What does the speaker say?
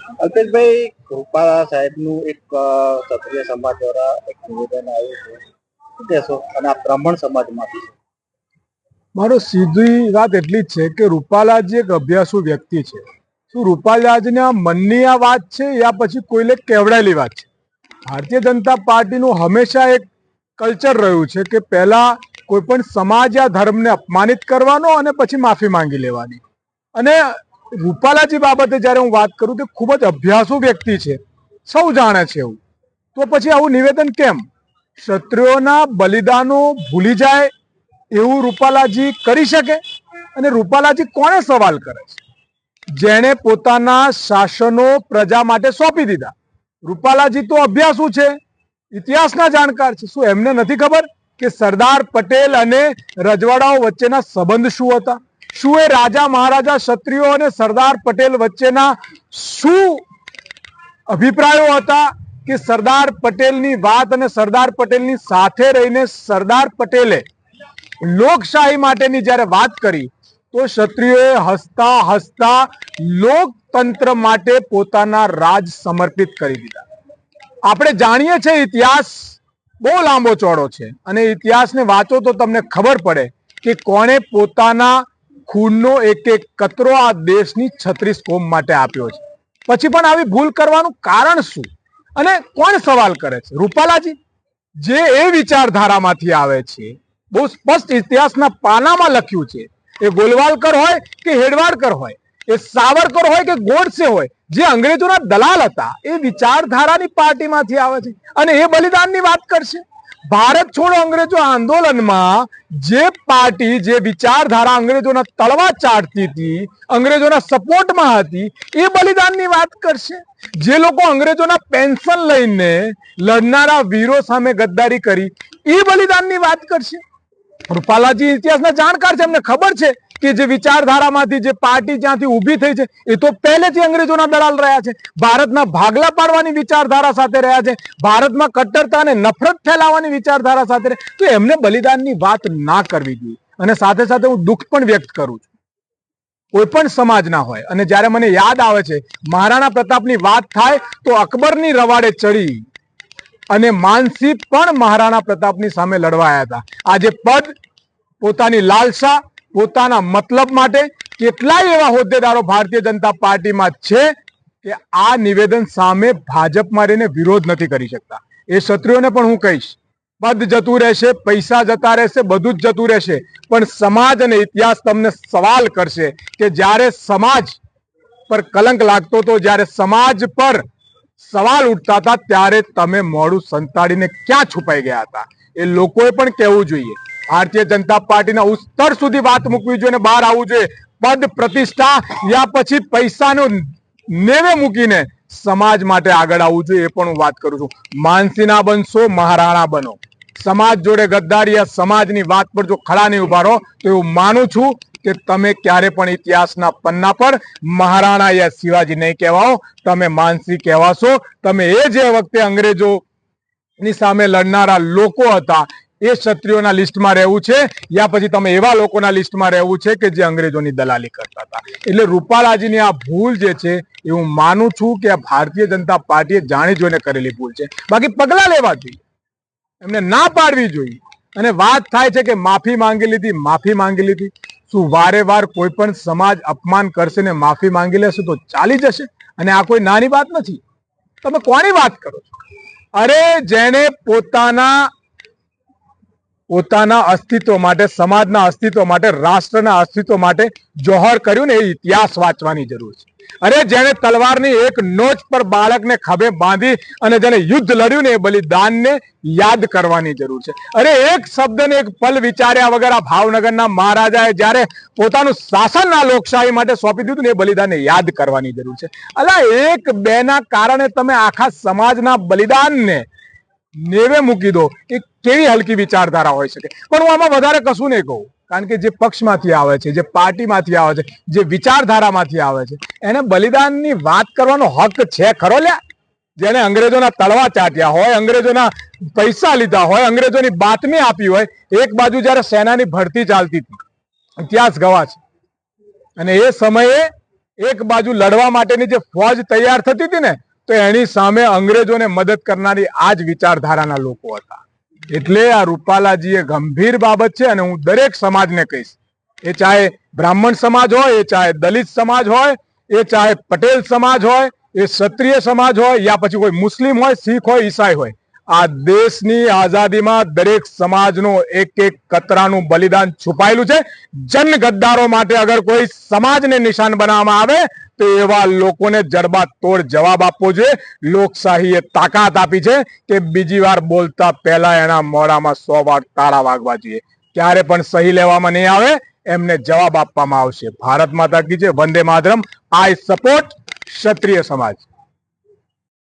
અલ્પેશભાઈ, રૂપાલા સાહેબનું એક ક્ષત્રિય સમાજ દ્વારા એક નિવેદન આવ્યું છે, શું કહેશો? અને આ બ્રાહ્મણ સમાજમાંથી છે. મારો સીધી વાત એટલી જ છે કે રૂપાલાજી એક અભ્યાસુ વ્યક્તિ છે. શું રૂપાલાજીના મનની આ વાત છે યા પછી કોઈને કેવડાયેલી વાત છે? ભારતીય જનતા પાર્ટીનું હંમેશા એક કલ્ચર રહ્યું છે કે પહેલા કોઈ પણ સમાજ યા ધર્મને અપમાનિત કરવાનો અને પછી માફી માંગી લેવાની. અને રૂપાલાજી બાબતે જ્યારે હું વાત કરું તો ખૂબ જ અભ્યાસુ વ્યક્તિ છે, સૌ જાણે છે એવું, તો પછી આવું નિવેદન કેમ? ક્ષત્રિયોના બલિદાનો ભૂલી જાય એવું રૂપાલાજી કરી શકે? અને રૂપાલાજી કોને સવાલ કરે છે? જેણે પોતાના શાસનો પ્રજા માટે સોંપી દીધા. રૂપાલાજી તો અભ્યાસુ છે, ઇતિહાસના જાણકાર છે. શું એમને નથી ખબર કે સરદાર પટેલ અને રજવાડાઓ વચ્ચેના સંબંધ શું હતા? શું એ રાજા મહારાજા ક્ષત્રિયો અને સરદાર પટેલ વચ્ચેના શું અભિપ્રાયો હતા કે સરદાર પટેલની વાત અને સરદાર પટેલની સાથે રહીને સરદાર પટેલે લોકશાહી માટેની જ્યારે વાત કરી તો ક્ષત્રિયોએ હસતા હસતા લોકતંત્ર માટે પોતાના રાજ સમર્પિત કરી દીધા. આપણે જાણીએ છીએ ઇતિહાસ બહુ લાંબો ચોડો છે અને ઇતિહાસને વાંચો તો તમને ખબર પડે કે કોણે પોતાના ખૂનનો એક એક કતરો આ દેશની 36 કોમ માટે આપ્યો છે. પછી પણ આવી ભૂલ કરવાનું કારણ શું? અને કોણ સવાલ કરે છે? રૂપાલાજી, જે એ વિચારધારામાંથી આવે છે. બહુ સ્પષ્ટ ઇતિહાસના પાનામાં લખ્યું છે. એ ગોલવાલકર હોય કે હેડવાડકર હોય, એ સાવરકર હોય કે ગોડસે હોય, જે અંગ્રેજોના દલાલ હતા, એ વિચારધારાની પાર્ટીમાંથી આવે છે અને એ બલિદાનની વાત કરશે. ભારત છોડો અંગ્રેજો આંદોલનમાં જે પાર્ટી, જે વિચારધારા અંગ્રેજોના તળવા ચાટતી હતી, અંગ્રેજોના સપોર્ટમાં હતી, એ બલિદાનની વાત કરશે. જે લોકો અંગ્રેજોના પેન્શન લઈને લડનારા વીરો સામે ગદ્દારી કરી, એ બલિદાનની વાત કરશે. રૂપાલાજી ઇતિહાસના જાણકાર છે, એમને ખબર છે કે જે વિચારધારામાંથી જે પાર્ટી જ્યાંથી ઊભી થઈ છે એ તો પહેલેથી અંગ્રેજોના દલાલ રહ્યા છે. ભારતના ભાગલા પાડવાની વિચારધારા સાથે રહ્યા છે, ભારતમાં કટ્ટરતા અને નફરત ફેલાવવાની વિચારધારા સાથે રહ્યા. તો એમને બલિદાનની વાત ના કરવી જોઈએ. અને સાથે સાથે હું દુઃખ પણ વ્યક્ત કરું છું, કોઈ પણ સમાજના હોય. અને જ્યારે મને યાદ આવે છે મહારાણા પ્રતાપની વાત થાય તો અકબરની રવાડે ચડી અને માનસિંહ પણ મહારાણા પ્રતાપની સામે લડવા આવ્યા હતા. આજે પદ, પોતાની લાલસા, પોતાના મતલબ માટે કેટલાય એવા હોદ્દેદારો ભારતીય જનતા પાર્ટીમાં છે કે આ નિવેદન સામે ભાજપમાં રહીને વિરોધ નથી કરી શકતા. એ ક્ષત્રિયોને પણ હું કહીશ, પદ જતું રહેશે, પૈસા જતા રહેશે, બધું જ જતું રહેશે, પણ સમાજ અને ઇતિહાસ તમને સવાલ કરશે કે જ્યારે સમાજ પર કલંક લાગતો હતો, જ્યારે સમાજ પર સવાલ ઉઠતા હતા, ત્યારે તમે મોડું સંતાડીને ક્યાં છુપાઈ ગયા હતા? એ લોકોએ પણ કહેવું જોઈએ. ભારતીય જનતા પાર્ટીના ઉસ્તર સુધી વાત મૂકવી જોઈએ, બહાર આવવું જોઈએ. પદ, પ્રતિષ્ઠા યા પછી પૈસાનું નેવે મૂકીને સમાજ માટે આગળ આવવું જોઈએ, એ પણ હું વાત કરું છું. માનસી ના બનશો, મહારાણા બનો. સમાજ જોડે ગદ્દારી યા સમાજની વાત પર જો ખડા નહીં ઉભા રહો તો એવું માનું છું કે તમે ક્યારે પણ ઇતિહાસના પન્ના પર મહારાણા યા શિવાજી નહીં કહેવાઓ, તમે માનસી કહેવાશો. તમે એ જે વખતે અંગ્રેજોની સામે લડનારા લોકો હતા એ ક્ષત્રિયોના લિસ્ટમાં રહેવું છે યા પછી તમે એવા લોકોના લિસ્ટમાં રહેવું છે કે જે અંગ્રેજોની દલાલી કરતા હતા? એટલે રૂપાલાજીની આ ભૂલ જે છે એ હું માનું છું કે આ ભારતીય જનતા પાર્ટીએ જાણી જોઈને કરેલી ભૂલ છે. બાકી પગલા લેવા જોઈએ, એમને ના પાડવી જોઈએ. અને વાત થાય છે કે માફી માંગી લીધી, માફી માંગી લીધી. શું વારે વાર કોઈ પણ સમાજ અપમાન કરશે ને માફી માંગી લેશે તો ચાલી જશે? અને આ કોઈ નાની વાત નથી. તમે કોની વાત કરો છો? અરે જેને પોતાના અસ્તિત્વ માટે, સમાજના અસ્તિત્વ માટે, રાષ્ટ્રના અસ્તિત્વ માટે જોહર કર્યું ને, એ ઇતિહાસ વાંચવાની જરૂર છે. અરે જેને તલવારની એક નોચ પર બાળકને ખભે બાંધી અને જેને યુદ્ધ લડ્યું ને, એ બલિદાનને યાદ કરવાની જરૂર છે. અરે એક શબ્દને એક પલ વિચાર્યા વગર આ ભાવનગરના મહારાજાએ જ્યારે પોતાનું શાસન આ લોકશાહી માટે સોંપી દીધું ને, એ બલિદાનને યાદ કરવાની જરૂર છે. અલા, એક બે ના કારણે તમે આખા સમાજના બલિદાનને નેવે મૂકી દો, એ કેવી હલકી વિચારધારા હોઈ શકે? પણ હું આમાં વધારે કશું નહીં કહું, કારણ કે જે પક્ષમાંથી આવે છે, જે પાર્ટીમાંથી આવે છે, જે વિચારધારામાંથી આવે છે, એને બલિદાનની વાત કરવાનો હક છે ખરો લ્યા? જેને અંગ્રેજોના તળવા ચાટ્યા હોય, અંગ્રેજોના પૈસા લીધા હોય, અંગ્રેજોની બાતમી આપી હોય, એક બાજુ જ્યારે સેનાની ભરતી ચાલતી હતી, ઇતિહાસ ગવાહ છે, અને એ સમયે એક બાજુ લડવા માટેની જે ફોજ તૈયાર થતી હતી ને, તો એની સામે અંગ્રેજોને મદદ કરનારી આ જ વિચારધારાના લોકો હતા. એટલે આ રૂપાલાજી એ ગંભીર બાબત છે અને હું દરેક સમાજને કહીશ, એ ચાહે બ્રાહ્મણ સમાજ હોય, એ ચાહે દલિત સમાજ હોય, એ ચાહે પટેલ સમાજ હોય, એ ક્ષત્રિય સમાજ હોય, યા પછી કોઈ મુસ્લિમ હોય, શીખ હોય, ઈસાઈ હોય, આ દેશની આઝાદીમાં દરેક સમાજનું એક એક કતરાનું બલિદાન છુપાયેલું છે. જન ગદ્દારો માટે અગર કોઈ સમાજને નિશાન બનાવવામાં આવે તો એવા લોકોને જડબાતોડ જવાબ આપવો જોઈએ. લોકશાહીએ તાકાત આપી છે કે બીજી વાર બોલતા પહેલા એના મોઢામાં 100 વાર તાળા વાગવા જોઈએ. ક્યારે પણ સહી લેવામાં નહીં આવે, એમને જવાબ આપવામાં આવશે. ભારત માતા કી જય, વંદે માતરમ. આઈ સપોર્ટ ક્ષત્રિય સમાજ.